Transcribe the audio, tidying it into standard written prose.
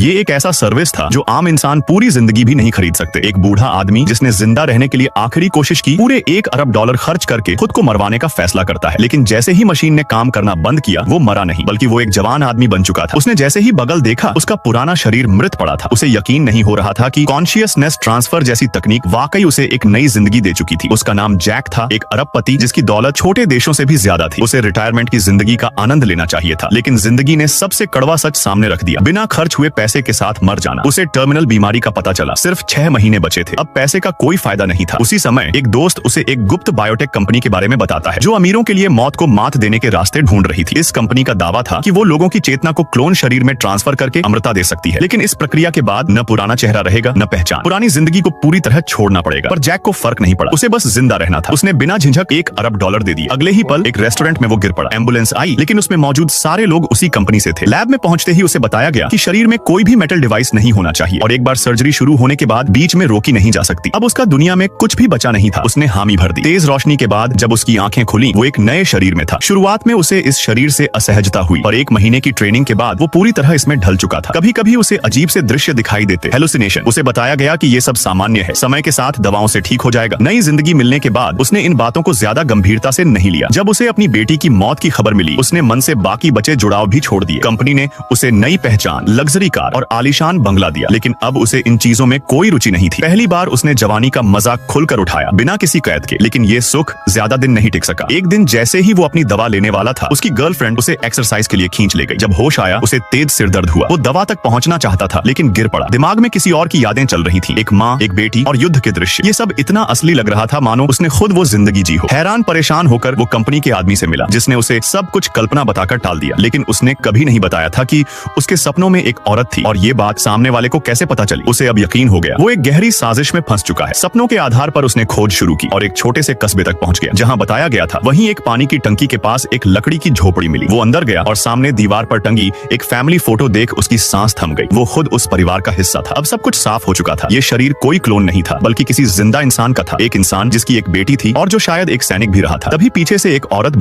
ये एक ऐसा सर्विस था जो आम इंसान पूरी जिंदगी भी नहीं खरीद सकते। एक बूढ़ा आदमी जिसने जिंदा रहने के लिए आखिरी कोशिश की, पूरे $1 अरब खर्च करके खुद को मरवाने का फैसला करता है। लेकिन जैसे ही मशीन ने काम करना बंद किया, वो मरा नहीं, बल्कि वो एक जवान आदमी बन चुका था। उसने जैसे ही बगल देखा, उसका पुराना शरीर मृत पड़ा था। उसे यकीन नहीं हो रहा था कि कॉन्शियसनेस ट्रांसफर जैसी तकनीक वाकई उसे एक नई जिंदगी दे चुकी थी। उसका नाम जैक था, एक अरबपति जिसकी दौलत छोटे देशों से भी ज्यादा थी। उसे रिटायरमेंट की जिंदगी का आनंद लेना चाहिए था, लेकिन जिंदगी ने सबसे कड़वा सच सामने रख दिया, बिना खर्च हुए पैसे के साथ मर जाना। उसे टर्मिनल बीमारी का पता चला, सिर्फ 6 महीने बचे थे। अब पैसे का कोई फायदा नहीं था। उसी समय एक दोस्त उसे एक गुप्त बायोटेक कंपनी के बारे में बताता है, जो अमीरों के लिए मौत को मात देने के रास्ते ढूंढ रही थी। इस कंपनी का दावा था कि वो लोगों की चेतना को क्लोन शरीर में ट्रांसफर करके अमरता दे सकती है, लेकिन इस प्रक्रिया के बाद न पुराना चेहरा रहेगा, न पहचान। पुरानी जिंदगी को पूरी तरह छोड़ना पड़ेगा। पर जैक को फर्क नहीं पड़ा, उसे बस जिंदा रहना था। उसने बिना झिझक $1 अरब दे दिए। अगले ही पल एक रेस्टोरेंट में वो गिर पड़ा। एम्बुलेंस आई, लेकिन उसमें मौजूद सारे लोग उसी कंपनी से थे। लैब में पहुंचते ही उसे बताया गया कि शरीर में कोई भी मेटल डिवाइस नहीं होना चाहिए, और एक बार सर्जरी शुरू होने के बाद बीच में रोकी नहीं जा सकती। अब उसका दुनिया में कुछ भी बचा नहीं था। उसने हामी भर दी। तेज रोशनी के बाद जब उसकी आंखें खुली, वो एक नए शरीर में था। शुरुआत में उसे इस शरीर से असहजता हुई, और 1 महीने की ट्रेनिंग के बाद वो पूरी तरह इसमें ढल चुका था। कभी कभी उसे अजीब से दृश्य दिखाई देते, हेलुसिनेशन। उसे बताया गया कि ये सब सामान्य है, समय के साथ दवाओं से ठीक हो जाएगा। नई जिंदगी मिलने के बाद उसने इन बातों को ज्यादा गंभीरता से नहीं लिया। जब उसे अपनी बेटी की मौत की खबर मिली, उसने मन से बाकी बचे जुड़ाव भी छोड़ दिए। कंपनी ने उसे नई पहचान, लग्जरी कार और आलीशान बंगला दिया, लेकिन अब उसे इन चीजों में कोई रुचि नहीं थी। पहली बार उसने जवानी का मजाक खुलकर उठाया, बिना किसी कैद के। लेकिन ये सुख ज्यादा दिन नहीं टिक सका। एक दिन जैसे ही वो अपनी दवा लेने वाला था, उसकी गर्लफ्रेंड उसे एक्सरसाइज के लिए खींच ले गई। जब होश आया, उसे तेज सिर दर्द हुआ। वो दवा तक पहुंचना चाहता था, लेकिन गिर पड़ा। दिमाग में किसी और की यादें चल रही थी, एक माँ, एक बेटी और युद्ध के दृश्य। ये सब इतना असली लग रहा था मानो उसने खुद वो जिंदगी जी हो। हैरान परेशान होकर वो कंपनी के आदमी से मिला, जिसने उसे सब कुछ कल्पना बताकर टाल दिया। लेकिन उसने कभी नहीं बताया था कि उसके सपनों में एक औरत थी, और ये बात सामने वाले को कैसे पता चली। उसे अब यकीन हो गया, वो एक गहरी साजिश में फंस चुका है। सपनों के आधार पर उसने खोज शुरू की और एक छोटे से कस्बे तक पहुंच गया, जहां बताया गया था। वहीं एक पानी की टंकी के पास एक लकड़ी की झोपड़ी मिली। वो अंदर गया और सामने दीवार पर टंगी एक फैमिली फोटो देख उसकी सांस थम गई। वो खुद उस परिवार का हिस्सा था। अब सब कुछ साफ हो चुका था। ये शरीर कोई क्लोन नहीं था, बल्कि किसी जिंदा इंसान का था। एक इंसान जिसकी एक बेटी थी और जो शायद एक सैनिक भी रहा था। तभी पीछे से एक औरत